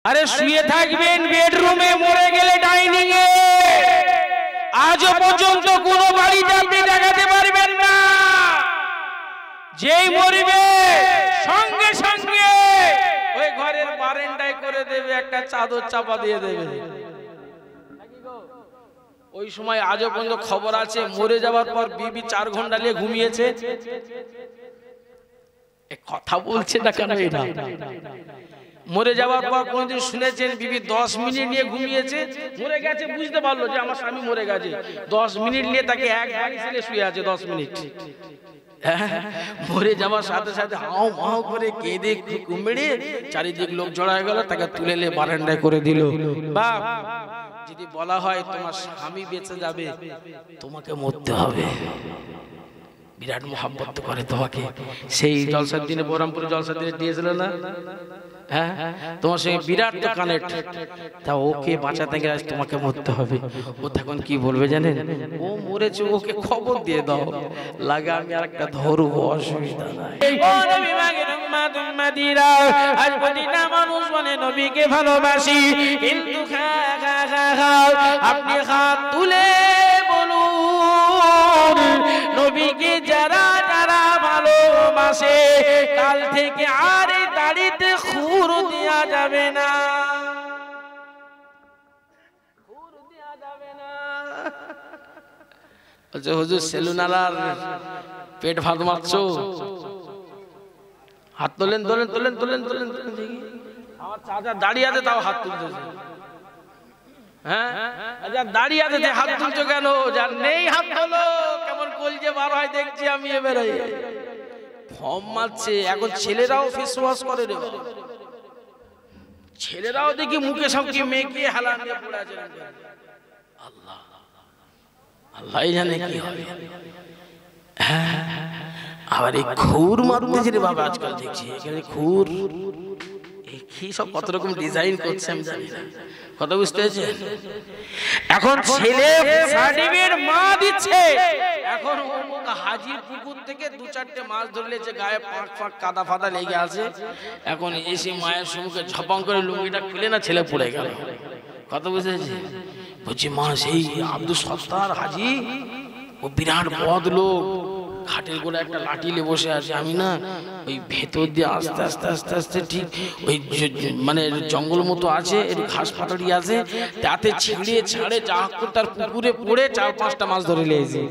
আরে শুয়ে থাকবেন বেডরুমে, মরে গেলে ডাইনিং এ। আজও পর্যন্ত কোনো বাড়িতে আপনি দেখাতে পারবেন না যেই মরবে সঙ্গে সঙ্গে ওই ঘরের বারান্দায় করে দেবে একটা চাদর চাপা দিয়ে দেবে। ওই সময় আজও পর্যন্ত খবর আছে মরে যাওয়ার পর বিবি 4 ঘন্টা নিয়ে ঘুমিয়েছে। কথা বলছে না কেন? এটা মরে যাওয়ার পর কোনদিন শুনেছেন বিবি 10 মিনিট নিয়ে ঘুমিয়েছে? মরে গেছে বুঝতে পারলো যে আমার স্বামী মরে গেছে, 10 মিনিট নিয়ে তাকে এক বাড়ি ছেলে শুয়ে আছে 10 মিনিট। মরে যাওয়ার সাথে সাথে হাও মাও করে কেঁদে কুমিড়ে চারিদিক লোক জড়ায় গেল, তাকে তুলে নিয়ে বারান্দায় করে দিল। বাপ, যদি বলা হয় তোমার স্বামী বেঁচে যাবে, তোমাকে মরতে হবে। বিরাট মোহাব্বত করে তোমাকে। সেই জলসার দিনে, বহরমপুরে জলসার দিনে দিয়েছিল না? হ্যাঁ, তোমার সঙ্গে বিরাট তো কানেক্ট। তা ওকে বাঁচাতে গেলে তোমাকে মরতে হবে। ও তখন কি বলবে জানেন? ও মরেছে, ওকে খবর দিয়ে দাও, লাগা আমি আর একটা ধরবো, অসুবিধা নাই। আজ প্রতিটা মানুষ মানে নবীকে ভালোবাসি, কিন্তু আপনি হাত তুলে বলুন নবীকে যারা যারা ভালোবাসে কাল থেকে আর এই দাড়িতে খুর দেয়া যাবে না, খুর দেয়া যাবে না। বলছে হুজুর সেলুনালার পেট ভাত মারছো, হাত তোলেন তোলেন তোলেন তোলেন তোলেন তোলেন দেখি। আমার চাচা দাঁড়িয়ে আছে তাও হাত তুলতেছে। হ্যাঁ, আচ্ছা দাঁড়িয়ে আছে হাত তুলছো কেন? যার নেই হাত তোলো। কেমন কলজে বার হয় দেখছি আমি এবারে। ফর্ম মারছে। এখন ছেলেরাও ফেস ওয়াশ করে রে, ছেলেরাও দেখি মুখে সবকি মেখে হালা নিয়ে পড়ে আছে। আল্লাহ আল্লাহ জানে কি হবে। হ্যাঁ, আবার এই খুর মারতেছে রে বাবা আজকাল দেখছি। এখানে খুর কি সব কত রকম ডিজাইন করছে আমি জানি না। কথা বুঝতে পেরেছেন? এখন ছেলে সার্টিফিকেট মা দিচ্ছে। এখন হাজির পুকুর থেকে 2-4টে মাছ ধরলেছে, গায়ে পাক পাক কাদা ফাদা লেগে আছে। এখন এসে মায়ের সম্মুখে ঝপাং করে লুঙ্গিটা খুলে না ছেলে পড়ে গেল। কথা বুঝেছে? বলছি মা সেই আব্দুল সত্তার হাজি, ও বিরাট বদ লোক, খাটের গোড়ায় একটা লাঠি নিয়ে বসে আছে। আমি না ওই ভেতর দিয়ে আস্তে আস্তে আস্তে আস্তে ঠিক ওই মানে জঙ্গল মতো আছে, একটু ঘাস ফাটারি আছে, তাতে ছিঁড়ে ছাড়ে যা তার পুকুরে পড়ে 4-5টা মাছ ধরে নিয়েছে।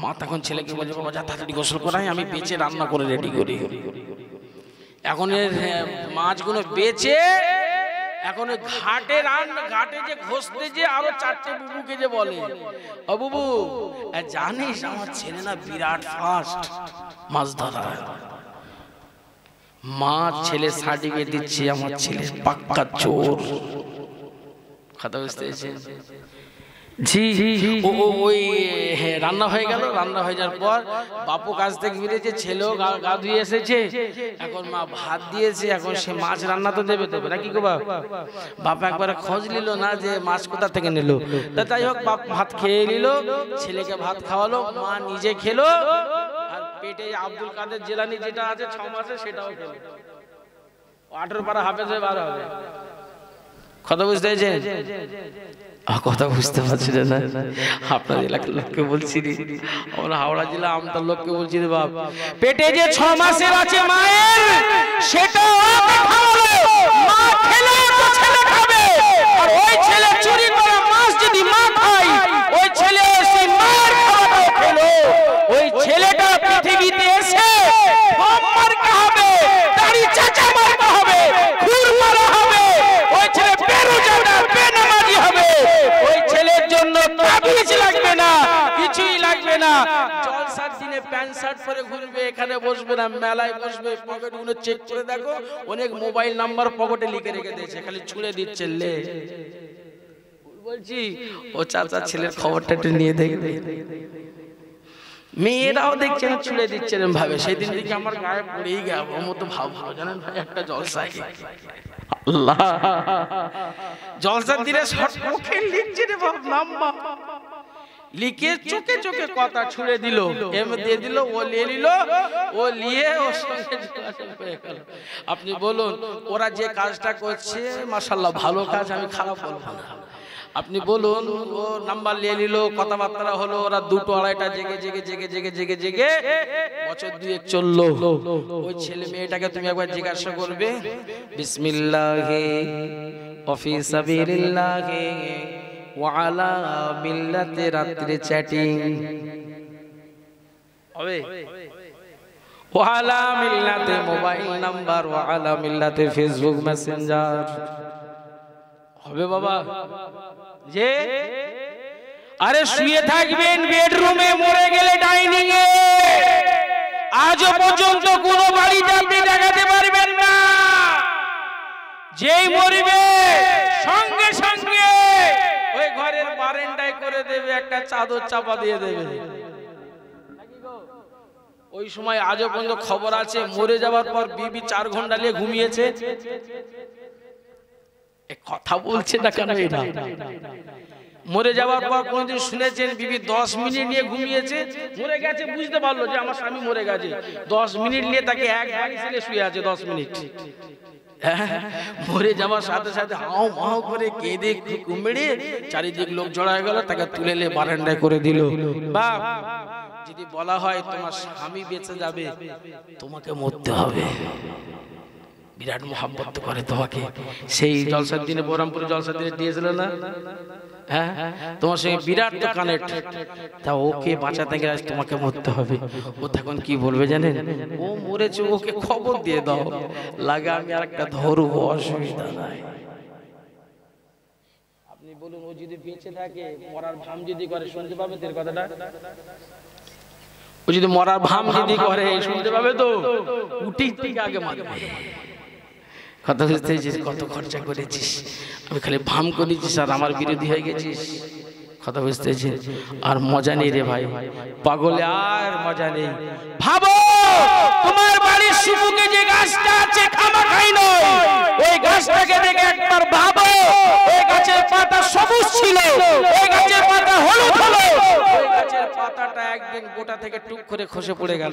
মা তখন ছেলেকে বলছে বাবা যা তাড়াতাড়ি গোসল করাই, আমি বেঁচে রান্না করে রেডি করি। এখন এর মাছগুলো বেচে এখন ঘাটে যে ঘষতে যে আরো 4টে বুবুকে যে বলে, ও বুবু জানিস আমার ছেলে না বিরাট ফাস্ট মাছ ধরা। মা ছেলে সার্টিফিকেট দিচ্ছে আমার ছেলে পাক্কা চোর। কথা বুঝতে পেরেছেন? জি ওই রান্না হয়ে গেল। রান্না হয়ে যাওয়ার পর বাপু কাছ থেকে ফিরেছে, ছেলেও গা ধুয়ে এসেছে। এখন মা ভাত দিয়েছে, এখন সে মাছ রান্না তো দেবে নাকি গো বাপ? বাপ একবারে খোঁজ নিল না যে মাছ কোথা থেকে নিল। তা তাই হোক বাপ ভাত খেয়ে নিল, ছেলেকে ভাত খাওয়ালো, মা নিজে খেলো, আর পেটে আব্দুল কাদের জিলানী যেটা আছে 6 মাসে সেটাও খেলো। 18 পারা হাফেজ হয়ে বার হবে। কথা বুঝতে পেরেছেন? কথা বুঝতে পারছি না আপনার এলাকার লোককে বলছি রে, আমরা হাওড়া জেলা আমতার লোককে বলছি রে বাপ, পেটে যে 6 মাসের আছে মায়ের সেটা মা খেলে তো ছেলে খাবে। আর ওই ছেলে চুরি করে মাছ যদি মা খায়, ওই ছেলে সেই মার খাওয়াটা খেলো। ওই ছেলেটা পৃথিবীতে এসে মার্কা হবে, দাড়ি চাচা মার্কা হবে, খুর মারা হবে। ওই ছেলে বেরোজাদার বেনামাজি হবে। ওই ছেলের জন্য তাবিজ লাগবে না, কিছুই লাগবে না। জলসার দিনে প্যান্ট শার্ট পরে ঘুরবে, এখানে বসবে না, মেলায় বসবে। পকেটগুলো চেক করে দেখো, অনেক মোবাইল নাম্বার পকেটে লিখে রেখে দিয়েছে, খালি ছুঁড়ে দিচ্ছে। লে বলছি ও চাচা ছেলের খবরটা একটু নিয়ে দেখবে। মেয়েরাও দেখছেন ছুঁড়ে দিচ্ছেন ভাবে। সেদিন থেকে আমার গায়ে পড়েই গেল ওর মতো ভাব ভাব জানেন ভাই, একটা জলসায় আল্লাহ জলসার দিনে শর্ট মুখে লিখছে রে বাপ নাম্বার। লিখে চোখে চোখে কথা ছুড়ে দিল, এম দিয়ে দিল, ও নিয়ে নিল, ও নিয়ে ওর সঙ্গে যোগাযোগ হয়ে গেল। আপনি বলুন ওরা যে কাজটা করছে মাশাআল্লাহ ভালো কাজ, আমি খারাপ বলবো না। আপনি বলুন ও নাম্বার নিয়ে নিল, কথাবার্তা হলো, ওরা দুটো আড়াইটা জেগে জেগে জেগে জেগে জেগে জেগে বছর দুয়েক চললো। ওই ছেলে মেয়েটাকে তুমি একবার জিজ্ঞাসা করবে বিসমিল্লাহি ওয়া ফি সাবিলিল্লাহি ওয়া আলা মিল্লাতি, রাত্রে চ্যাটিং হবে, ওয়া আলা মিল্লাতি মোবাইল নাম্বার, ওয়া আলা মিল্লাতি ফেসবুক মেসেঞ্জার হবে বাবা। যে আরে শুয়ে থাকবেন বেডরুমে, মরে গেলে ডাইনিং এ, আজও পর্যন্ত কোনো বাড়িতে আপনি দেখাতে পারবেন না। যেই মরবে সঙ্গে সঙ্গে ওই ঘরের বারান্দায় করে দেবে, একটা চাদর চাপা দিয়ে দেবে। ওই সময় আজও পর্যন্ত খবর আছে মরে যাওয়ার পর বিবি 4 ঘন্টা নিয়ে ঘুমিয়েছে। কথা বলছে না কেন? এটা মরে যাওয়ার পর কোনদিন শুনেছেন বিবি 10 মিনিট নিয়ে ঘুমিয়েছে? মরে গেছে বুঝতে পারলো যে আমার স্বামী মরে গেছে, 10 মিনিট নিয়ে তাকে এক বাড়ি ছেলে শুয়ে আছে 10 মিনিট। মরে যাওয়ার সাথে সাথে হাও মাও করে কেঁদে কুমিড়ে চারিদিক লোক জড়ায় গেল, তাকে তুলে নিয়ে বারান্দায় করে দিল। বাপ যদি বলা হয় তোমার স্বামী বেঁচে যাবে, তোমাকে মরতে হবে। বিরাট মোহাব্বত করে তোমাকে। সেই জলসার দিনে, বহরমপুরে জলসার দিনে দিয়েছিল না? হ্যাঁ, তোমার সঙ্গে বিরাট তো কানেক্ট। তা ওকে বাঁচাতে গেলে তোমাকে মরতে হবে। ও তখন কি বলবে জানেন? ও মরেছে, ওকে খবর দিয়ে দাও, লাগে আমি আর একটা ধরবো, অসুবিধা নাই। আপনি বলুন ও যদি বেঁচে থাকে, মরার ভাম যদি করে, শুনতে পাবে তোর কথাটা? ও যদি মরার ভাম যদি করে শুনতে পাবে তো উঠি থেকে আগে মারবে। কথা বুঝতে পেরেছিস? কত খরচা করেছিস, আমি খালি ভাম করেছিস আর আমার বিরোধী হয়ে গেছিস। কথা বুঝতে পেরেছিস? আর মজা নেই রে ভাই, পাগলে আর মজা নেই। ভাবো তোমার বাড়ির সুবুকে যে গাছটা আছে খামাখাই নয়, ওই গাছটাকে দেখে একবার ভাবো, ওই গাছের পাতা সবুজ ছিল, ওই গাছের পাতা হলুদ হলো, ওই গাছের পাতাটা একদিন গোটা থেকে টুক করে খসে পড়ে গেল।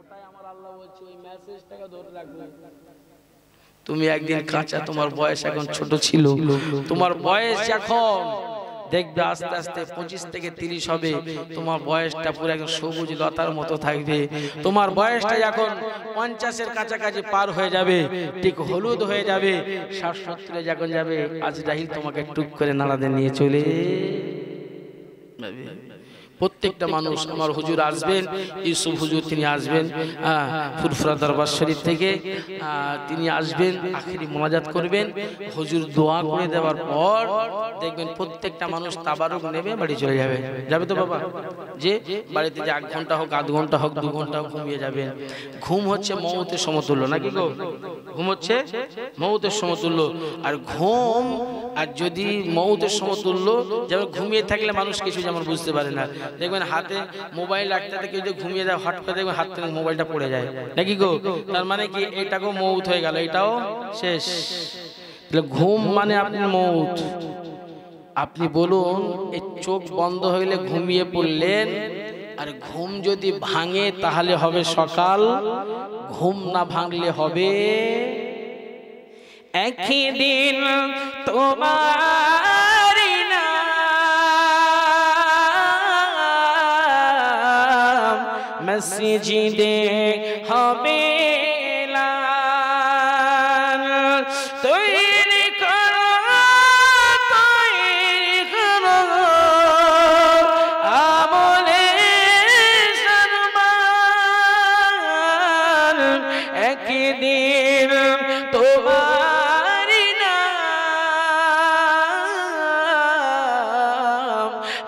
ওটাই আমার আল্লাহ বলছে, ওই মেসেজটাকে ধরে রাখবে। তুমি একদিন কাঁচা, তোমার বয়স এখন ছোট ছিল, তোমার বয়স এখন দেখবে আস্তে আস্তে 25 থেকে 30 হবে, তোমার বয়সটা পুরো একদম সবুজ লতার মতো থাকবে। তোমার বয়সটা এখন 50-এর কাছাকাছি পার হয়ে যাবে, ঠিক হলুদ হয়ে যাবে। 60-70-এ যখন যাবে, আজরাইল তোমাকে টুক করে নাড়াতে নিয়ে চলে যাবে। প্রত্যেকটা মানুষ, আমার হুজুর আসবেন, ইউসুফ হুজুর তিনি আসবেন ফুরফুরা দরবার শরীফ থেকে, তিনি আসবেন, আখিরি মোনাজাত করবেন, হুজুর দোয়া করে দেওয়ার পর দেখবেন প্রত্যেকটা মানুষ তাবারুক নেবে বাড়ি চলে যাবে। যাবে তো বাবা? যে বাড়িতে যে 1 ঘন্টা হোক, 1/2 ঘন্টা হোক, 2 ঘন্টা হোক ঘুমিয়ে যাবেন। ঘুম হচ্ছে মওতের সমতুল্য, নাকি গো? ঘুম হচ্ছে মওতের সমতুল্য। আর ঘুম আর যদি মওতের সমতুল্য, যেমন ঘুমিয়ে থাকলে মানুষ কিছু যেমন বুঝতে পারে না, দেখবেন হাতে মোবাইল রাখতে কেউ যদি ঘুমিয়ে যায়, হঠাৎ করে দেখবেন হাত থেকে মোবাইলটা পড়ে যায়, নাকি গো? তার মানে কি এটাকেও মওত হয়ে গেল, এটাও শেষ। তাহলে ঘুম মানে আপনি মওত। আপনি বলুন এই চোখ বন্ধ হইলে ঘুমিয়ে পড়লেন, আর ঘুম যদি ভাঙে তাহলে হবে সকাল, ঘুম না ভাঙলে হবে একদিন তোমার নাম মসজিদে হবে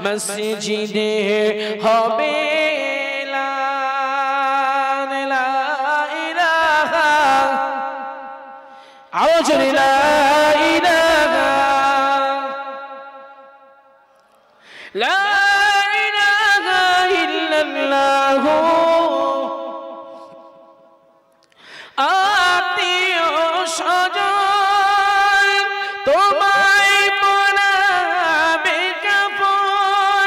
মসজিদে হবে লা ইলাহা, আওয়াজ লা ইলাহা, লা ইলাহা ইল্লাল্লাহ। আত্মীয় স্বজন তোমায় পরাবে কাফন,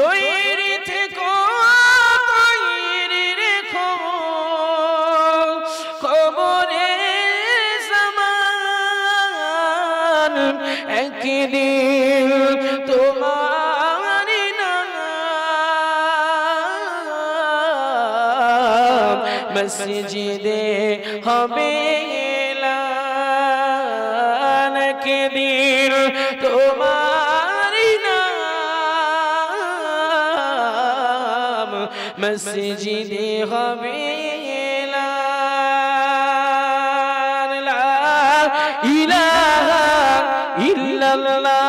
তৈরি থেকো তৈরি রেখো কবরে সমান একদিন তোমার নাম মসজিদে হবে এলান একদিন তোমার নাম মসজিদে হবে এলান লা ইলাহা ইল্লাল্লাহ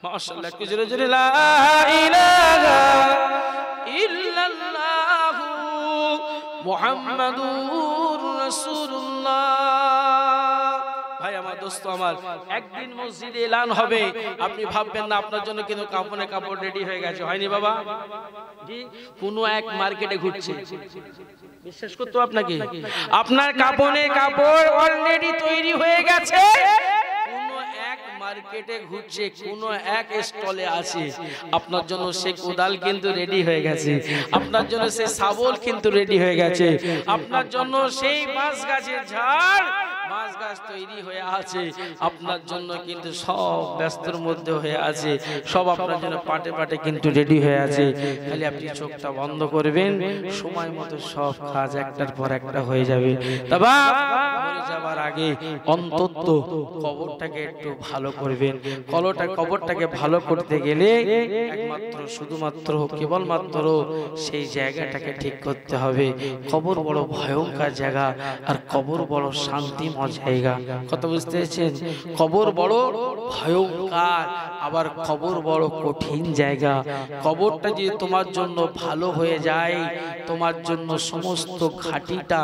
মাশাআল্লাহ একটু জোরে জোরে লা ইলাহা ইল্লাল্লাহ মুহাম্মাদুর রাসূলুল্লাহ। ভাই আমার দোস্ত আমার, একদিন মসজিদে এলান হবে, আপনি ভাববেন না আপনার জন্য কিন্তু কাপড় রেডি হয়ে গেছে, হয়নি বাবা? জি, কোন এক মার্কেটে ঘুরছে, বিশ্বাস করতে আপনাকে, আপনার কাপড় অলরেডি তৈরি হয়ে গেছে, মার্কেটে ঘুরছে, কোন এক স্টলে আছে, আপনার জন্য সে কোদাল কিন্তু রেডি হয়ে গেছে, আপনার জন্য সে শাবল কিন্তু রেডি হয়ে গেছে, আপনার জন্য সেই বাঁশ গাছের ঝাড় বাঁশ গাছ তৈরি হয়ে আছে, আপনার জন্য কিন্তু সব ব্যস্তর মধ্যে হয়ে আছে, সব আপনার জন্য পাটে পাটে কিন্তু রেডি হয়ে আছে, খালি আপনি চোখটা বন্ধ করবেন, সময় মতো সব কাজ একটার পর একটা হয়ে যাবে। তবে মরে যাবার আগে অন্তত কবরটাকে একটু ভালো করবেন। কবরটাকে ভালো করতে গেলে একমাত্র শুধুমাত্র কেবলমাত্র সেই জায়গাটাকে ঠিক করতে হবে। কবর বড় ভয়ঙ্কর জায়গা, আর কবর বড় শান্তিময় জায়গা, কথা বুঝতে পেরেছেন? কবর বড় ভয়ঙ্কর, আবার কবর বড় কঠিন জায়গা। কবরটা যদি তোমার জন্য ভালো হয়ে যায়, তোমার জন্য সমস্ত ঘাটিটা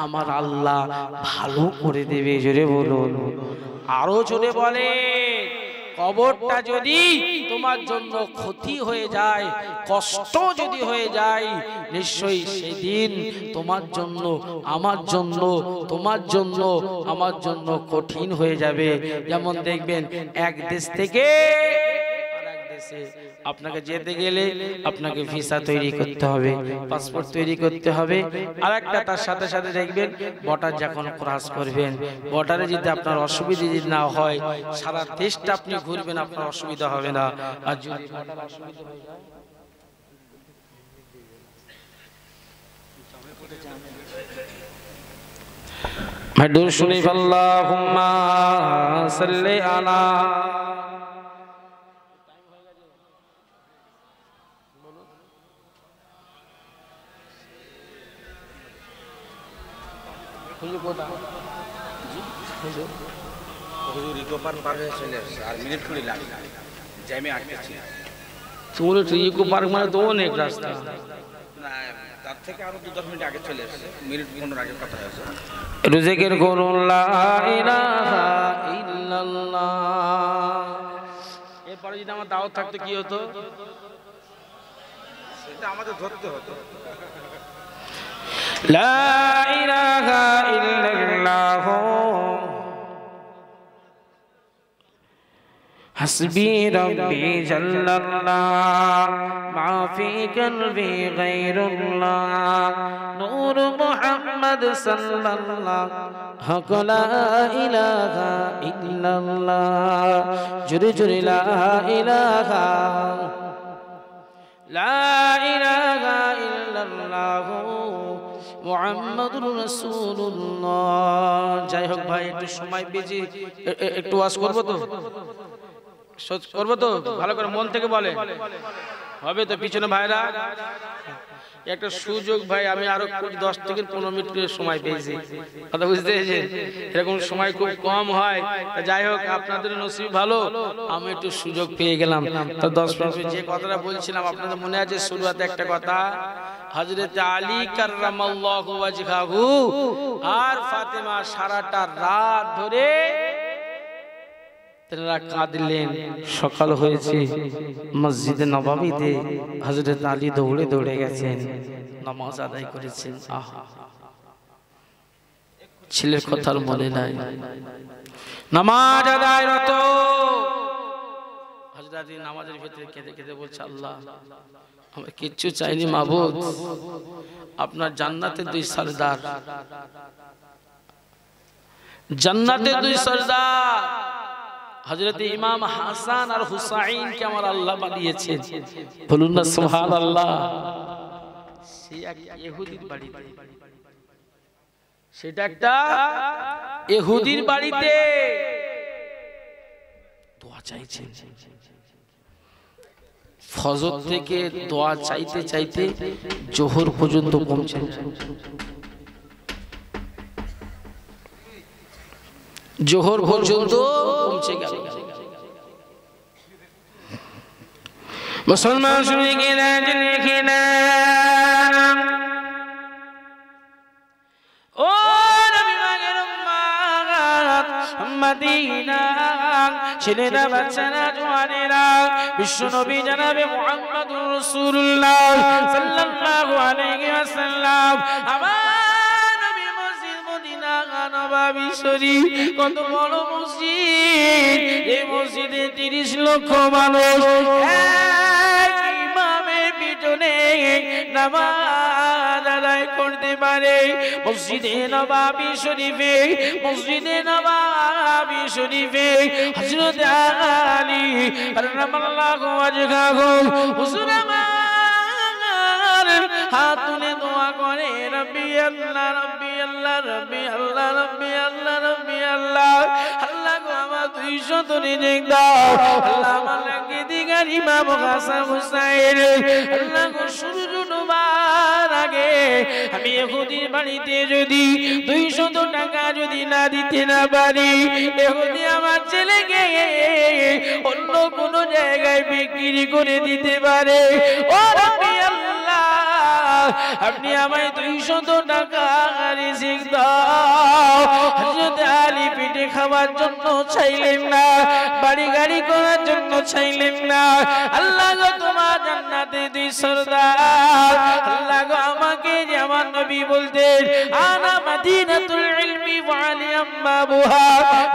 আমার আল্লাহ ভালো করে দেবে। জোরে বলুন, আরো জোরে বলে। কবরটা যদি তোমার জন্য ক্ষতি হয়ে যায়, কষ্ট যদি হয়ে যায়, নিশ্চয়ই সেদিন তোমার জন্য আমার জন্য তোমার জন্য আমার জন্য কঠিন হয়ে যাবে। যেমন দেখবেন এক দেশ থেকে আরেক দেশে আপনাকে যেতে গেলে আপনাকে ভিসা তৈরি করতে হবে, পাসপোর্ট তৈরি করতে হবে, আর একটা তার সাথে সাথে দেখবেন বর্ডার যখন ক্রস করবেন, বর্ডারে যদি আপনার অসুবিধা যদি না হয়, সারা দেশটা আপনি ঘুরবেন, আপনার অসুবিধা হবে না। আর যদি বর্ডার অসুবিধা হয়ে যায়, मैं दूर सुनी अल्लाहुम्मा सल्ली अला ইকো পার্ক পার হয়ে চলে আসছে, আর মিনিট কুড়ি লাগে, জ্যামে আটকেছি। ইকো পার্ক মানে তো অনেক রাস্তা, তার থেকে আরো 2-10 মিনিট আগে চলে আসছে, মিনিট 15 আগে কথা হয়েছে। জিকির করুন লা ইলাহা ইল্লাল্লাহ। এরপরে যদি আমার দাওয়াত থাকতো কি হতো? সেটা আমাদের ধরতে হতো। লা ইলাহা ইল্লাল্লাহ হাসবি রব্বি জাল্লাল্লাহ মা ফি কলবি গায়রুল্লাহ নূর মুহাম্মদ সাল্লাল্লাহু লা ইলাহা ইল্লাল্লাহ। জোরে জোরে লা ইলাহা ইল্লাল্লাহ মুহাম্মাদুর রাসূলুল্লাহ। যাই হোক ভাই, একটু সময় পেয়েছি, একটু ওয়াজ করবো তো, ভালো করে মন থেকে বলে হবে তো। পিছনে ভাইরা একটা সুযোগ ভাই, আমি আরো 10 থেকে 15 মিনিট করে সময় পেয়েছি, কথা বুঝতে পেরেছেন? এরকম সময় খুব কম হয়। যাই হোক, আপনাদের নসিব ভালো, আমি একটু সুযোগ পেয়ে গেলাম। তো 10 মিনিট যে কথাটা বলছিলাম, আপনাদের মনে আছে শুরুতে একটা কথা, হযরত আলী কাররামাল্লাহু ওয়াজহাহু আর ফাতেমা সারাটা রাত ধরে তারা কাঁদলেন। সকাল হয়েছে, মসজিদে নববীতে হযরত আলী দৌড়ে দৌড়ে গেছেন, নামাজ আদায় করেছেন। আহা, ছেলের কথার মনে নাই, নামাজ আদায়রত হযরত নামাজের ভিতরে কেঁদে কেঁদে বলছে, আল্লাহ আমরা কিচ্ছু চাইনি মাবুদ, আপনার জান্নাতের দুই সরদার, জান্নাতের দুই সরদার হযরত ইমাম হাসান আর হুসাইন কে আমার আল্লাহ বানিয়েছেন। বলুন না সুবহানাল্লাহ। সেই এক ইহুদির বাড়িতে, সেটা একটা ইহুদির বাড়িতে দোয়া চাইছেন। ফজর থেকে দোয়া চাইতে চাইতে জোহর পর্যন্ত পৌঁছে, জোহর পর্যন্ত পৌঁছে গেল। মুসলমান শুনে গেলেন ও নবী মাগের উম্মাত মদিনা, ছেলেরা বাচ্চারা জওয়ানেরা, বিশ্ব নবী জনাবে মুহাম্মদুর রাসূলুল্লাহ সাল্লাল্লাহু আলাইহি ওয়াসাল্লাম আমার নবী মসজিদ মদিনা নববী শরীফ, কত বড় মসজিদ! এই মসজিদে 30 লক্ষ মানুষ এক ইমামের পিছনে নামাজ আদায় করতে পারে। মসজিদে নববী শরীফে, মসজিদে নববী শরীফে হযরত আলী কাররামাল্লাহু ওয়াজহাহু হুজুর আমার হাত তুলে দোয়া করে, রব্বি আল্লাহ রব্বি আল্লাহ রব্বি আল্লাহ রব্বি আল্লাহ রব্বি আল্লাহ, আল্লাহ গো আমার 200 রিজিক দাও, আল্লাহ আমার লাগে দিগার ইমাম হাসান হুসাইন, আল্লাহ গো সূর্য ডোবার আগে আমি ইহুদির বাড়িতে যদি 200 টাকা যদি না দিতে না পারি, ইহুদি আমার ছেলেকে অন্য কোন জায়গায় বিক্রি করে দিতে পারে। ও রব্বি আল্লাহ, আপনি আমায় 200 টাকা রিজিক দাও। হযরত আলী পেটে খাওয়ার জন্য চাইলেন না, বাড়ি গাড়ি করার জন্য চাইলেন না। আল্লাহ গো তোমার জান্নাতে 2 সরদার, আল্লাহ গো আমাকে যে আমার নবী বলতেন আনা মাদিনাতুল ইলমি ওয়া আলিয়াম বাবুহা,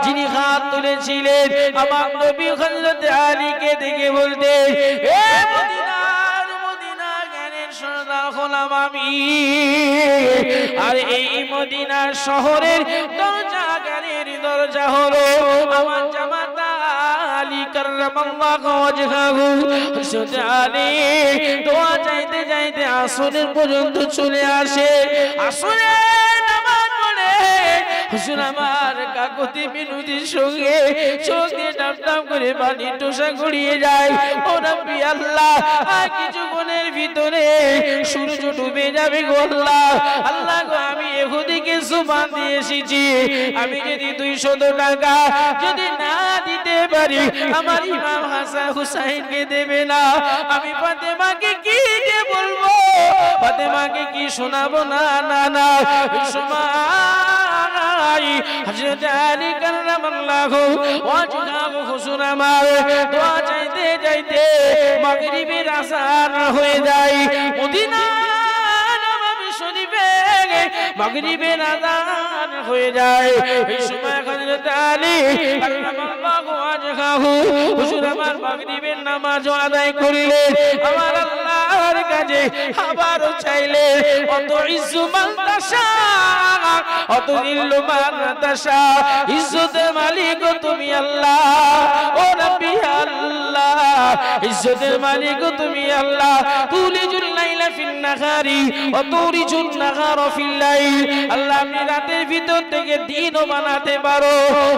যিনি হাত তুলেছিলেন আমার নবী হযরত আলীকে দেখে বলতেন এ মদিনার মদিনা জ্ঞানের সরদার হলাম আমি, আর এই মদিনা শহরের দরজা জ্ঞানের দরজা হলো আমার জামাতা আলী কাররামাল্লাহু ওয়াজহাহু। হযরত আলী দোয়া চাইতে চাইতে আসরের পর্যন্ত চলে আসে। আসরে নামাজ পড়ে হুজুর আমার কাকতি বিনুতির সঙ্গে চোখ দিয়ে টাপ টাপ করে পানি টোসা গড়িয়ে যায়। ও রব্বি আল্লাহ, আর কিছুক্ষণের ভিতরে সূর্য ডুবে যাবে গো আল্লাহ। আল্লাহ গো আমি ইহুদিকে সুবহান দিয়ে এসেছি, আমি যদি 200 টাকা যদি না দিতে পারি আমার ইমাম হাসান হুসাইনকে দেবে না, আমি ফাতেমাকে কি যে বলবো, ফাতেমাকে কি শোনাবো? না না না, হযরত আলী কাররামাল্লাহু ওয়াজহাহু হুজুর আমার দোয়া চাইতে চাইতে মাগরিবের আযান হয়ে যায়। মদিনা নববী শরীফে মাগরিবের আযান হয়ে যায়। এই সময় হযরত আলী কাররামাল্লাহু ওয়াজহাহু হুজুর আমার মাগরিবের নামাজ আদায় করলেন। আমার আল্লাহর কাছে আবারও চাইলেন অত ইজ্জু মান তাশা অত দিল্লু মান তাশা, ইজ্জতের মালিক তুমি আল্লাহ। ও রব্বি আল্লাহ, ইজ্জতের মালিক তুমি আল্লাহ। তুলিজুল লাইলা ফিন নাহারি ওয়া তুরিজুন নাহারা ফিল লাইল, আল্লাহ আপনি রাতের ভিতর থেকে দিনও বানাতে পারো।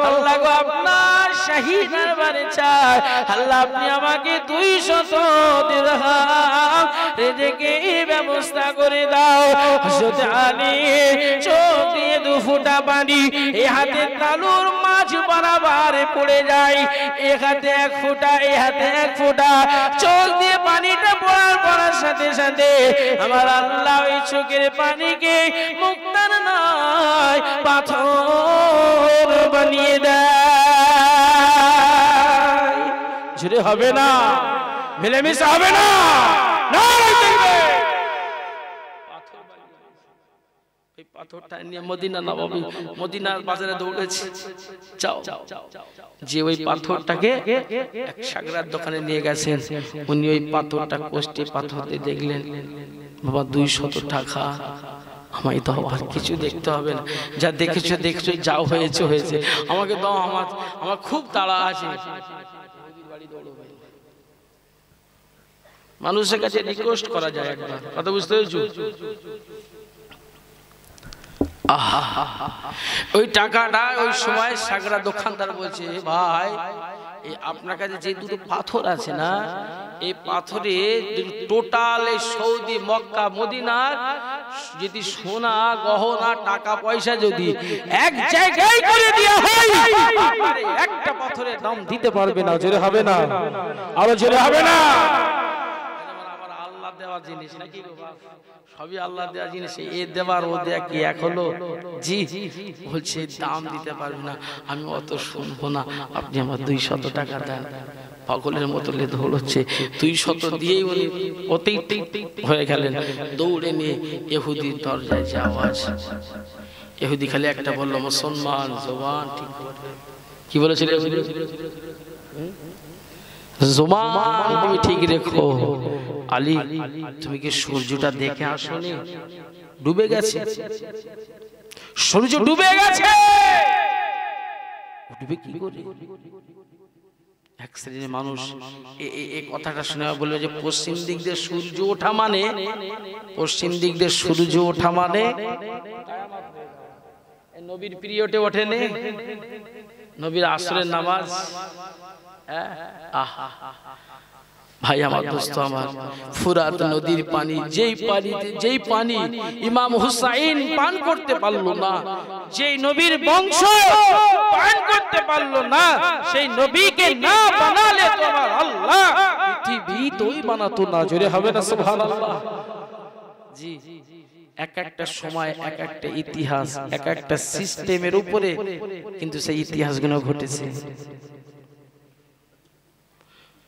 আল্লাহ গো আপনার শাহী দরবারে চাই, আল্লাহ আপনি আমাকে 200 দিরহাম রিজিকের ব্যবস্থা করে দাও। হযরত আলী চোখ দিয়ে 2 ফোঁটা পানি এই হাতের তালুর মাঝ বরাবর পড়ে যায়। এক হাতে 1 ফোঁটা, এই হাতে 1 ফোঁটা, চোখ দিয়ে পানিটা পড়ার সাথে সাথে আমার আল্লাহ ওই চোখের পানিকে মুক্তার নয় পাথর বানিয়ে দেয়। জুড়ে হবে না, মিলেমিশে হবে না, না ওই পাথরটা নিয়ে মদিনা নববী মদিনার বাজারে দৌড়েছে, যাও যে ওই পাথরটাকে এক সাগরার দোকানে নিয়ে গেছেন। উনি ওই পাথরটা কোষ্ঠী পাথর দিয়ে দেখলেন, বাবা 200 টাকা, আমায় তো আর কিছু দেখতে হবে না, যা দেখেছো দেখছো, যাও হয়েছে হয়েছে, আমাকে দাও, আমার খুব তাড়া আছে। মানুষের কাছে রিকোয়েস্ট করা যায় একবার, কথা বুঝতে পেরেছো? ওই টাকাটা ওই সময় সাগরা দোকানদার বলছে, ভাই আপনার কাছে যে দুটো পাথর আছে না, এই পাথরে টোটাল এই সৌদি মক্কা মদিনার যদি সোনা গহনা টাকা পয়সা যদি এক জায়গায় করে দেওয়া হয়, একটা পাথরের দাম দিতে পারবে না। জোরে হবে না, আরো জোরে হবে না। আমার আল্লাহ দেওয়া জিনিস নাকি বাবা, সবই আল্লাহ দেওয়া জিনিস, এ দেওয়ার ও দেয়া কি এক হলো? জি বলছে দাম দিতে পারবে না, আমি অত শুনবো না, আপনি আমার 200 টাকা দেন। পাগলের মতো দৌড়চ্ছে, 200 দিয়েই উনি ওতেই হয়ে গেলেন। দৌড়ে নিয়ে ইহুদির দরজায় যে আওয়াজ, ইহুদি খালি একটা বললো, মুসলমান জবান ঠিক কি বলেছিল? জবান তুমি ঠিক রেখো। আলী তুমি কি সূর্যটা দেখে আসোনি? ডুবে গেছে, সূর্য ডুবে গেছে। ডুবে কি করে? এক শ্রেণীর মানুষ এই কথাটা শুনে বলবে যে পশ্চিম দিক দিয়ে সূর্য ওঠা মানে, পশ্চিম দিক দিয়ে সূর্য ওঠা মানে নবীর পিরিয়ডে ওঠেনি, নবীর আসরের নামাজ। ভাই আমার দোস্ত আমার, ফুরাত নদীর পানি, যেই পানি ইমাম হুসাইন পান করতে পারলো না, যেই নবীর বংশ পান করতে পারলো না, সেই নবীকে না বানালে তোমার আল্লাহ পৃথিবী তোই বানাতো না। জোরে হবে না সুবহানাল্লাহ? জি এক একটা সময় এক একটা ইতিহাস, এক একটা সিস্টেমের উপরে কিন্তু সেই ইতিহাসগুলো ঘটেছে।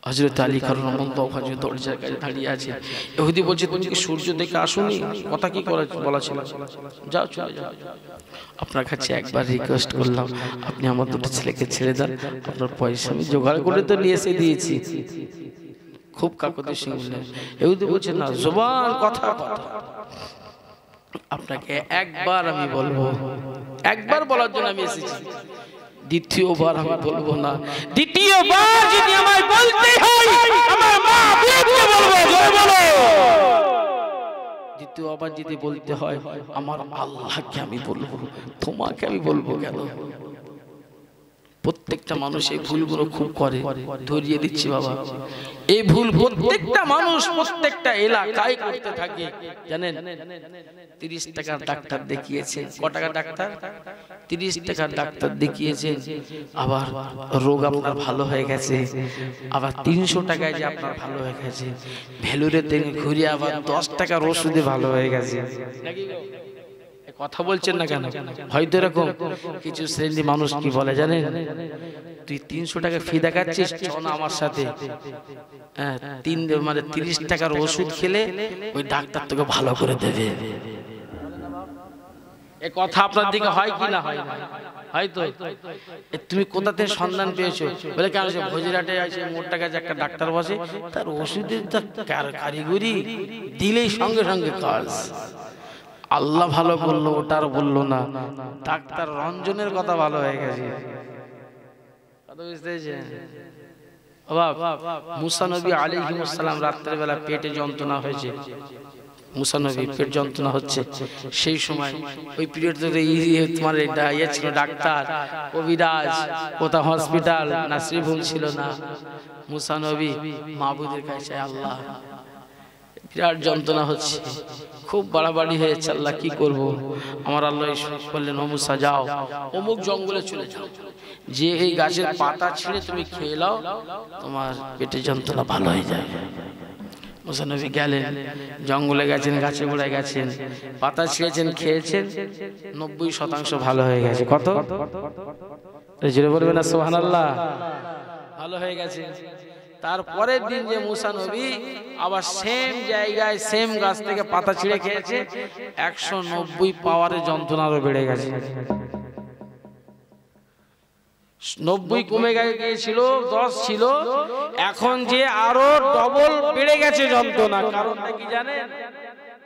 হযরত আলী কাররামাল্লাহু ওয়াজহু দরজার কাছে দাঁড়িয়ে আছে। ইহুদি বলছে, তুমি কি সূর্য দেখে আসোনি? কথা কি বলা ছিল? যাও চলে যাও। আপনার কাছে একবার রিকোয়েস্ট করলাম, আপনি আমার দুটো ছেলেকে ছেড়ে দেন, আপনার পয়সা আমি জোগাড় করে তো নিয়ে এসে দিয়েছি। খুব কাকুতি শুনলেন। ইহুদি বলছে, না জবান কথা আপনাকে একবার আমি বলবো, একবার বলার জন্য আমি এসেছি, দ্বিতীয়বার আমি বলবো না। দ্বিতীয়বার যদি আমায় বলতে হয় আমার মা বলতে বলবো, জয় বলো। দ্বিতীয়বার যদি বলতে হয় আমার আল্লাহকে আমি বলবো, তোমাকে আমি বলবো কেন? প্রত্যেকটা মানুষ এই ভুলগুলো খুব করে, ধরিয়ে দিচ্ছি বাবা, এই ভুল প্রত্যেকটা মানুষ প্রত্যেকটা এলাকায় করতে থাকে। জানেন 30 টাকার ডাক্তার দেখিয়েছে, ক টাকার ডাক্তার? 30 টাকার ডাক্তার দেখিয়েছে, আবার রোগ আপনার ভালো হয়ে গেছে, আবার 300 টাকায় যে আপনার ভালো হয়ে গেছে, ভেলুরে থেকে ঘুরে আবার 10 টাকার ওষুধে ভালো হয়ে গেছে। কথা বলছেন না কেন? হয়তো এরকম কিছু শ্রেণী মানুষ কি বলে জানেন, তুই 300 টাকা ফি দেখাচ্ছিস, চল না আমার সাথে, হ্যাঁ 30 টাকার ওষুধ খেলে ওই ডাক্তার তোকে ভালো করে দেবে। এ কথা আপনার দিকে হয় কি না হয়? হয়তো তুমি কোথা থেকে সন্ধান পেয়েছো? বলে কেন? ভোজিরাটে আছে, মোটটা কাছে একটা ডাক্তার বসে, তার ওষুধের কারিগরি দিলেই সঙ্গে সঙ্গে কাজ। আল্লাহ ভালো করলো, ওটার বললো না, ডাক্তার রঞ্জনের কথা ভালো হয়ে গেছে। কথা বুঝতে পেরেছেন? মুসা নবী আলাইহিস সালাম রাত্রের বেলা পেটে যন্ত্রণা হয়েছে, মুসা নবী পেট যন্ত্রণা হচ্ছে, সেই সময় ওই পিরিয়ড তোমার ইয়ে ছিল ডাক্তার, কবিরাজ, কোথা হসপিটাল নার্সিংহোম ছিল না। মুসা নবী মাবুদের কাছে, আল্লাহ বিরাট যন্ত্রণা হচ্ছে, খুব বাড়াবাড়ি হয়েছে, আল্লাহ কি করব? আমার আল্লাহ বললেন, ও মুসা যাও অমুক জঙ্গলে চলে যাও, যে এই গাছের পাতা ছিঁড়ে তুমি খেয়ে নাও, তোমার পেটের যন্ত্রণা ভালো হয়ে যাবে। মুসা নবী গেলেন, জঙ্গলে গেছেন, গাছে গোড়ায় গেছেন, পাতা ছিঁড়েছেন, খেয়েছেন, 90% ভালো হয়ে গেছে। কত? জোরে বলবেন না সুবহানাল্লাহ? ভালো হয়ে গেছে। তারপরের দিন যে মুসা নবী আবার সেম জায়গায় সেম গাছ থেকে পাতা ছিঁড়ে খেয়েছে, 190 পাওয়ারের যন্ত্রণা আরো বেড়ে গেছে। 90 কমে গিয়েছিল, 10 ছিল, এখন যে আরো ডবল বেড়ে গেছে যন্ত্রণা। কারণটা কি জানেন?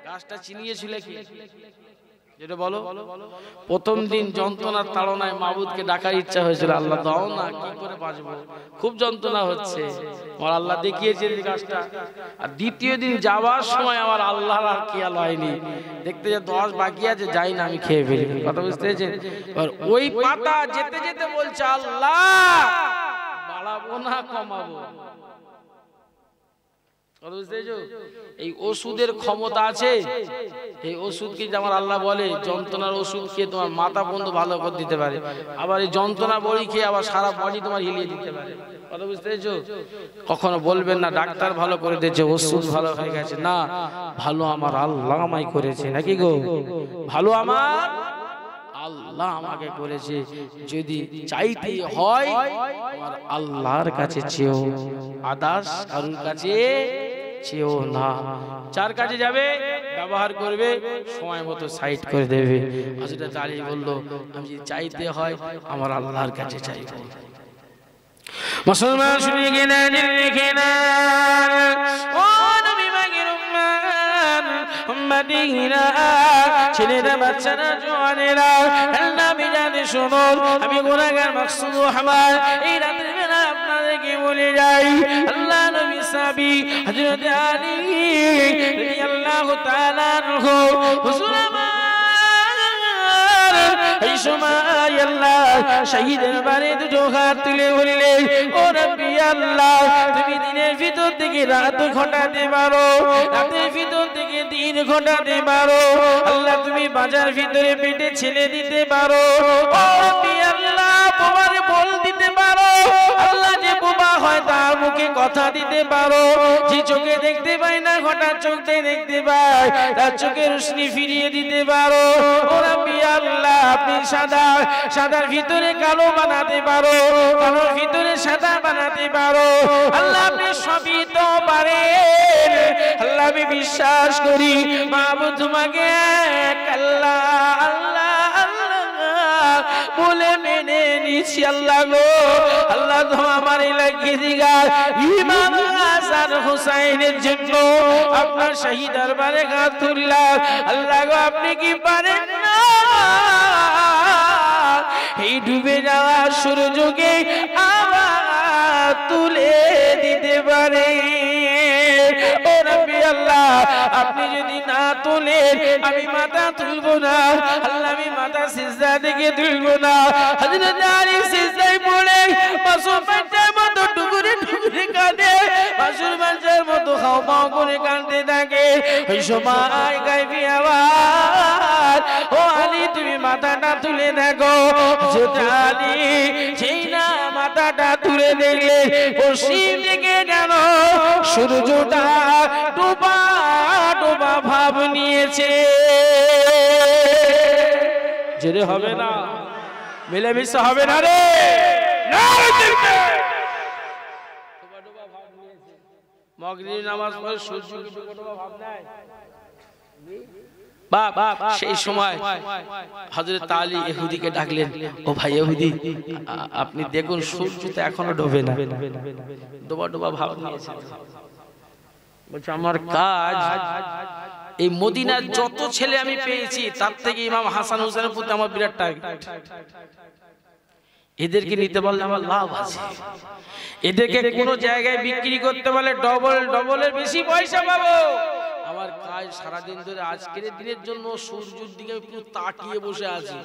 গাছটা চিনিয়েছিল কি? যেটা বলো, প্রথম দিন যন্ত্রণার তাড়নায় মাবুদকে ডাকার ইচ্ছা হয়েছিল, আল্লাহ দাও না, কি করে বাঁচবো, খুব যন্ত্রণা হচ্ছে, আমার আল্লাহ দেখিয়েছে গাছটা। আর দ্বিতীয় দিন যাওয়ার সময় আমার আল্লাহর আর খেয়াল হয়নি, দেখতে যে 10 বাকি আছে, যাই না, আমি খেয়ে ফেলি। কথা বুঝতে পেরেছেন? ওই পাতা যেতে যেতে বলছে, আল্লাহ বাড়াবো না কমাবো। এই ওষুধের ক্ষমতা আছে, এই ওষুধকে আমার আল্লাহ বলে যন্ত্রণার ওষুধ খেয়ে তোমার মাথা বন্ধ ভালো করে দিতে পারে, আবার এই যন্ত্রণা বড়ি খেয়ে আবার সারা বডি তোমার হিলিয়ে দিতে পারে। কথা বুঝতে পেরেছো? কখনো বলবেন না ডাক্তার ভালো করে দিয়েছে, ওষুধ ভালো হয়ে গেছে, না, ভালো আমার আল্লাহ আমায় করেছে। নাকি গো? ভালো আমার আল্লাহ আমাকে করেছে। যদি চাইতে হয় আমার আল্লাহর কাছে চেও, আদার্স কারোর কাছে চেও না। যার কাছে যাবে ব্যবহার করবে, সময় মতো সাইড করে দেবে। হযরত আলী বলল, আমি যদি চাইতে হয় আমার আল্লাহর কাছে চাইবো। মুসলমান শুনে গেলেন, ও নবী মাগির উম্মত উম্মতিরা, ছেলেরা, বাচ্চারা, জওয়ানেরা, নবী জানে শুনুন, আমি গুনাহগার মাকসুদ আহমদ এই রাতের বেলা আপনাদেরকে বলে যাই, আল্লাহ নবী সাহাবী হযরত আলী রাদিয়াল্লাহু তাআলা আনহু, হুজুর আমার এই সময় আল্লাহ শহীদের বারে দুটো হাত তুলে বললেন, ও রব্বি আল্লাহ, তুমি দিনের ভিতর থেকে রাত ঘটাতে পারো, রাতের ভিতর থেকে দিন ঘটাতে পারো, আল্লাহ তুমি বাজার ভিতরে পেটে ছেলে দিতে পারো, ও রব্বি আল্লাহ তোমার বল দিতে পারো, আল্লাহ যে বোবা হয় তার মুখে কথা দিতে পারো, যে চোখে দেখতে পায় না হঠাৎ চোখে দেখতে পায়, তার চোখে রোশনি ফিরিয়ে দিতে পারো, ও রব্বি আল্লাহ আপনি সাদার ভিতরে কালো বানাতে পারো, কালোর ভিতরে সাদা বানাতে পারো, আল্লাহ আপনি সবই তো পারেন, আল্লাহ আমি বিশ্বাস করি মাবুদ তোমাকে আল্লাহ আল্লাহ আল্লাহ বলে মেনে নিছি। আল্লাহ গো, আল্লাহ তো আমার এলাকি দিগার ইমাম হাসান হুসাইনের জন্য আপনার শহীদ দরবারে হাত তুললাম, আল্লাহ গো আপনি কি পারেন না এই ডুবে যাওয়া সূর্যকে আবার তুলে দিতে পারে? ও রব্বি আল্লাহ আপনি যদি না তোলেন আমি মাথা তুলবো না, আল্লাহ আমি মাথা সিজদা থেকে তুলবো না। হযরত আলী সিজদায় পড়ে বাসুর বাচ্চার মতো টুকরে টুকরে কাঁদে, বাসুর বাচ্চার মতো খাও খাও করে কাঁদতে থাকে। ওই সময় গাইবি আওয়াজ, ও আলী তুমি মাথাটা তুলে দেখো। হযরত আলী সেই না মাথাটা তুলে দেখলে পশ্চিম দিকে যেন সূর্যটা ডোবা ডোবা ভাব নিয়েছে। জেরে হবে না, মিলেমিশে হবে না রে, মাগরিব নামাজ পড়ে সূর্য কি ডোবা ডোবা ভাব নেয়? সেই সময় হযরত আলী ইহুদিকে ডাকলেন, ও ভাই ইহুদি আপনি দেখুন সূর্য তো এখনো ডোবে না, ডোবা ডোবা ভাব নিয়েছে। বলছে আমার কাজ এই মদিনার যত ছেলে আমি পেয়েছি তার থেকে ইমাম হাসান হুসেনের প্রতি আমার বিরাট টার্গেট। এদেরকে নিতে পারলে আমার লাভ আছে, এদেরকে কোনো জায়গায় বিক্রি করতে পারলে ডবলের বেশি পয়সা পাবো। আমার কাজ সারাদিন ধরে আজকের দিনের জন্য সূর্যের দিকে পুরো তাকিয়ে বসে আছি।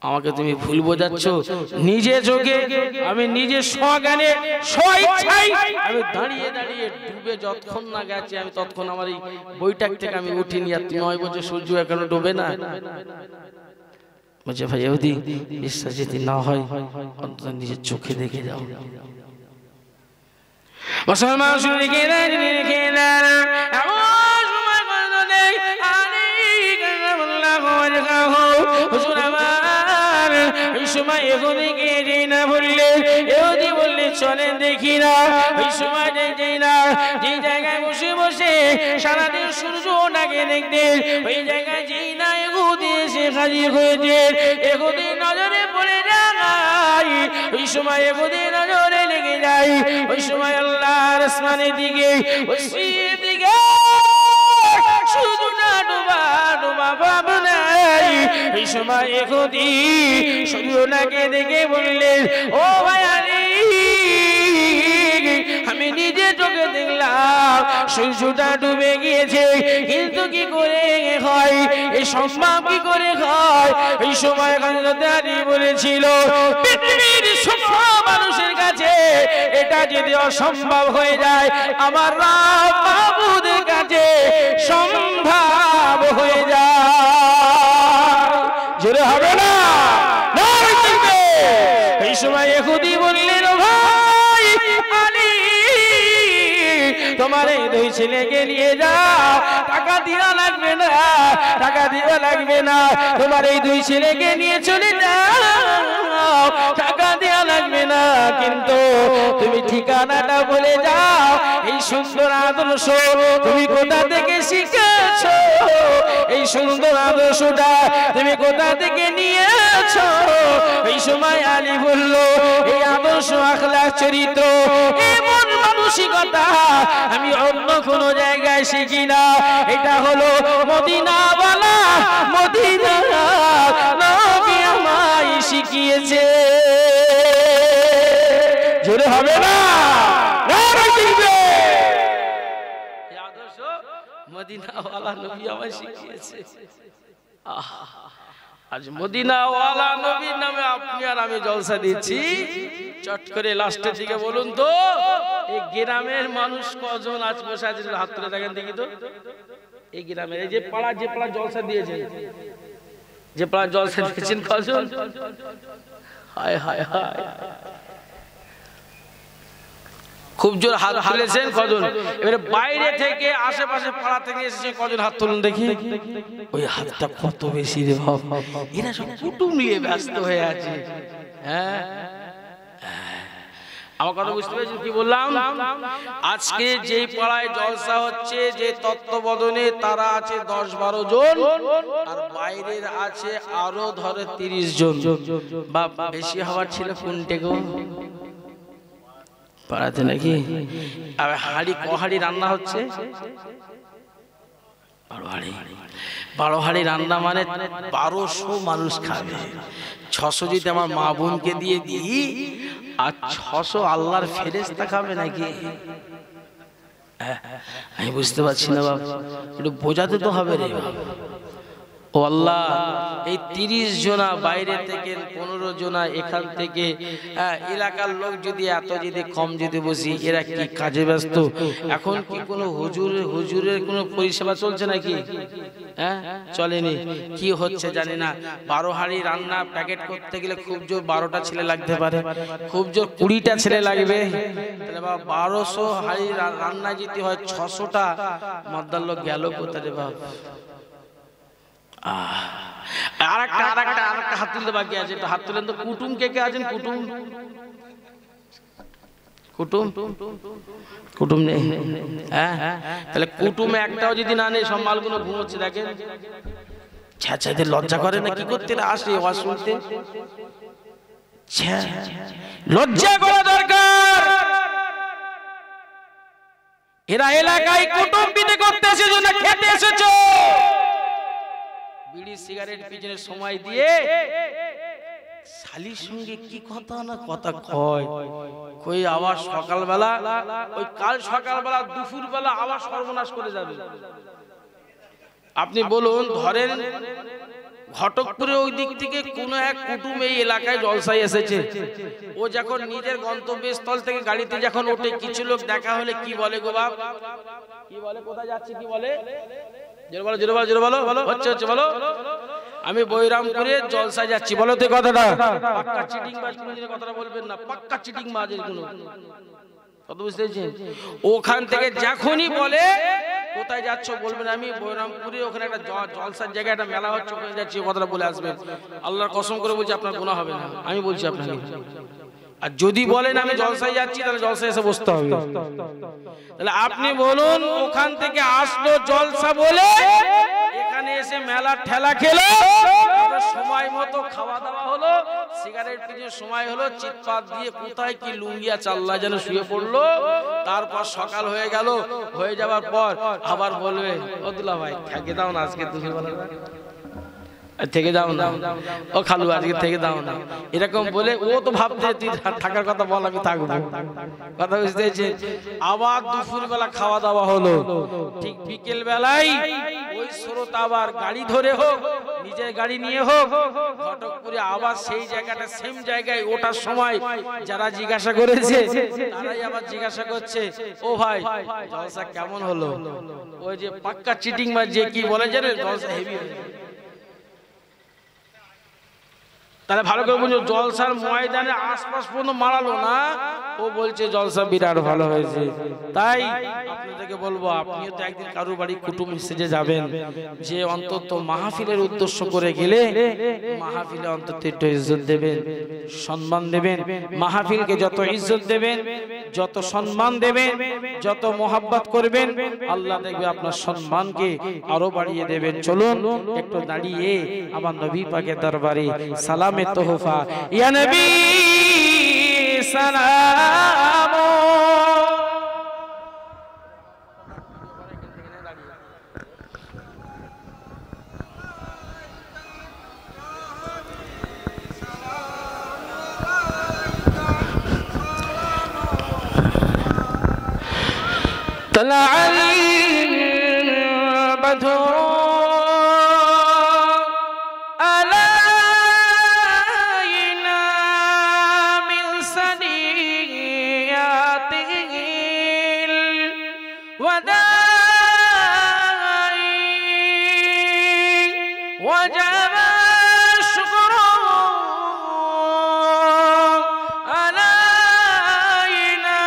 আমাকে তুমি ভুল বোঝাচ্ছ, নিজে চোখে আমি নিজে স্বজ্ঞানে স্বইচ্ছায় আমি দাঁড়িয়ে দাঁড়িয়ে ডুবে যতক্ষণ না গেছে আমি ততক্ষণ আমার এই বৈঠক থেকে আমি উঠিনি। আর 9 বছর সূর্য এখনো ডোবে না। বলছে ভাই ইহুদি বিশ্বাস যদি না হয় অন্তত নিজের চোখে দেখে যাও। মুসলমান শুনে গেলেন সময় এগোতে গিয়ে যেই না বললে এগোতে বললে চলেন দেখি না। ওই সময় যেই না যেই জায়গায় বসে বসে সারাদিন সূর্যটাকে দেখতে ওই জায়গায় যেই না এগোতে এসে হাজির হয়েছে, এগোতে নজরে পড়ে যায়। ওই সময় এগোতে নজরে লেগে যায়। ওই সময় আল্লাহর আসমানের দিকে ওই দিকে শুধু না ডুবা ডুবা ভাব নাই। এই সময় এগোতে সূর্যটাকে দেখে বললেন ও ভাই আলী, আমি নিজে চোখে দেখলাম সূর্যটা ডুবে গিয়েছে, কিন্তু কি করে হয় এই সম্ভব, কি করে হয়? এই সময় বলেছিল পৃথিবীর সব মানুষের কাছে এটা যদি অসম্ভব হয়ে যায়, আমার রব মাবুদের কাছে সম্ভব হয়ে যায়। জোরে হবে না? এই সময় ইহুদি বললেন ভাই আলী, তোমার এই দুই ছেলেকে নিয়ে যাও, টাকা দেওয়া লাগবে না, টাকা দেওয়া লাগবে না, তোমার এই দুই ছেলেকে নিয়ে চলে যাও, টাকা দেওয়া লাগবে না, কিন্তু তুমি ঠিকানাটা বলে যাও। এই সুন্দর আদর্শ তুমি কোথা থেকে শিখেছো? এই সুন্দর আদর্শটা তুমি কোথা থেকে নিয়েছো? এই সময় আলী বলল এই আদর্শ আখলাক চরিত্র এমন মানসিকতা আমি অন্য কোন জায়গায় শিখি না। এটা হলো মদিনাওয়ালা মদিনা নবী আমায় শিখিয়েছে। জোরে হবে না? এই আদর্শ মদিনাওয়ালা নবী আমায় শিখিয়েছে। আজ মদিনাওয়ালা নবীর নামে আপনি আর আমি জলসা দিচ্ছি। চট করে লাস্টের দিকে বলুন তো এই গ্রামের মানুষ কজন আজ বসে আছে? হাত তুলে দেখেন দেখি তো। এই গ্রামের এই যে পাড়া জলসা দিয়েছেন, যে পাড়া জলসা দিয়েছেন কজন? হায় হায় হায়, খুব জোর হাত তুলেছেন কজন? এবারে বাইরে থেকে আশেপাশে পাড়া থেকে এসেছে কজন হাত তুলুন দেখি। ওই হাতটা কত বেশি রে বাপ, এরা সব কুটুম নিয়ে ব্যস্ত হয়ে আছে। হ্যাঁ, আমার কথা বুঝতে পেরেছেন কি বললাম? আজকে যেই পাড়ায় জলসা হচ্ছে, যে তত্ত্বাবধানে তারা আছে 10-12 জন, আর বাইরের আছে আরো ধরে 30 জন। বাপ বেশি হওয়ার ছিল কোনটে গো পাড়াতে নাকি? আর হাড়ি কহাড়ি রান্না হচ্ছে? 12 হাড়ি রান্না, মানে 1200 মানুষ খাবে। 600 যদি আমার মা বোনকে দিয়ে দিই, আর 600 আল্লাহর ফেরেশতা খাবে নাকি? আমি বুঝতে পারছি না বাবা, একটু বোঝাতে তো হবে রে বাবা। ও আল্লাহ, এই 30 জনা বাইরে থেকে, 15 জনা এখান থেকে, এলাকার লোক যদি এত যদি কম যদি বসি, এরা কি কাজে ব্যস্ত? এখন কি কোনো হুজুরের কোনো পরিষেবা চলছে নাকি? হ্যাঁ, চলেনি। কি হচ্ছে জানি না। 12 হাঁড়ি রান্না প্যাকেট করতে গেলে খুব জোর 12টা ছেলে লাগতে পারে, খুব জোর 20টা ছেলে লাগবে। তাহলে বাবা 1200 হাঁড়ি রান্না যদি হয়, 600টা মদ্দার লোক গেল কোথায় রে বাবা? আরেকটা হাত তুলতে বাকি আছে, হাত তুলেন তো। কুটুম কে কে আছেন? কুটুম নেই? হ্যাঁ, তাহলে কুটুমে একটাও যদি না নেই, সব মালগুলো ঘুমোচ্ছে দেখেন। ছ্যাঁচাইতে লজ্জা করে না? কি করতে আসে ওয়াজ শুনতে? লজ্জা করা দরকার। এরা এলাকায় কুটুম বিতে করতে এসেছো না খেতে এসেছো? বিড়ি সিগারেট পিছনে সময় দিয়ে শালির সঙ্গে কি কথা না কথা কই আবার সকালবেলা, ওই কাল সকালবেলা দুপুরবেলা আবার সর্বনাশ করে যাবে। আপনি বলুন, ধরেন ঘটকপুরে ওই দিক থেকে কোন এক কুটুম এই এলাকায় জলসায় এসেছে, ও যখন নিজের গন্তব্যস্থল থেকে গাড়িতে যখন ওঠে, কিছু লোক দেখা হলে কি বলে গো বাপ? কি বলে? কোথায় যাচ্ছে? কি বলে? আমি বৈরামপুরে জলসায় যাচ্ছি, বলো তো কথাটা। পাক্কা চিটিং বাজ কোনদিন কথাটা বলবেন না, পাক্কা চিটিং বাজ এর কোনো কথা বুঝতে পেরেছেন? ওখান থেকে যখনই বলে কোথায় যাচ্ছ বলবেন আমি বৈরামপুরে ওখানে একটা জলসার জায়গায় একটা মেলা হচ্ছে ওখানে যাচ্ছি, কথাটা বলে আসবেন। আল্লাহর কসম করে বলছি আপনার গুনাহ হবে না, আমি বলছি আপনাকে। আর যদি বলেন আমি জলসায় যাচ্ছি, তাহলে জলসায় এসে বসতে হবে। তাহলে আপনি বলুন, ওখান থেকে আসলো জলসা বলে এখানে এসে মেলার ঠেলা খেলো, সময় মতো খাওয়া দাওয়া হলো, সিগারেট পিছনে সময় হলো, চিৎপাত দিয়ে কোথায় কি লুঙ্গিয়া চাল্লা যেন শুয়ে পড়লো। তারপর সকাল হয়ে গেল, হয়ে যাওয়ার পর আবার বলবে ও দুলা ভাই থেকে দাও না আজকে, তুমি বলো থেকে দাও না, ও খালু আজকে থেকে দাও না, এরকম বলে ও তো ভাবছে তুই থাকার কথা বল আমি থাকবো, কথা বুঝতে পেরেছেন। আবার দুপুর বেলা খাওয়া দাওয়া হলো, ঠিক বিকেল বেলায় ওই স্রোত আবার গাড়ি ধরে হোক নিজের গাড়ি নিয়ে হোক ঘটকপুরে আবার সেই জায়গাটা সেম জায়গায় ওঠার সময় যারা জিজ্ঞাসা করেছে তারাই আবার জিজ্ঞাসা করছে ও ভাই জলসা কেমন হলো। ওই যে পাক্কা চিটিং মার যে কি বলে জানেন, জলসা হেভি। তাহলে ভালো করে বুঝো, জলসার ময়দানে আশপাশ পর্যন্ত মারালো না, ও বলছে জলসা বিরাট ভালো হয়েছে। তাই আপনাদেরকে বলবো, আপনিও তো একদিন কারোর বাড়ি কুটুম সেজে যাবেন, যে অন্তত মাহফিলের উদ্দেশ্য করে গেলে মাহফিলে অন্তত একটু ইজ্জত দেবেন, সম্মান দেবেন। মাহফিলকে যত ইজ্জত দেবেন, যত সম্মান দেবেন, যত মোহাব্বত করবেন, আল্লাহ দেখবে আপনার সম্মানকে আরো বাড়িয়ে দেবেন। চলুন একটু দাঁড়িয়ে আমার নবী পাকের দরবারে সালাম তোহফা ইয়া নবী সালাম। طلع البدر علينا من ثنياته الوداع وجب الشكر علينا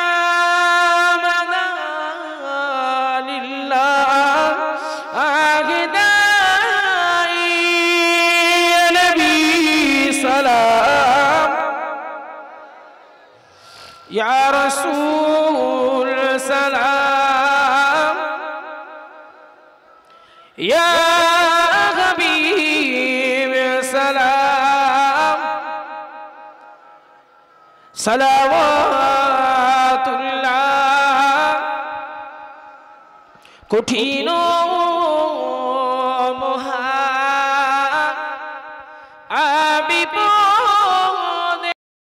مدى لله أهداي يا نبي سلام يا رسول سلام يا حبيب سلام صلوات الله কঠিন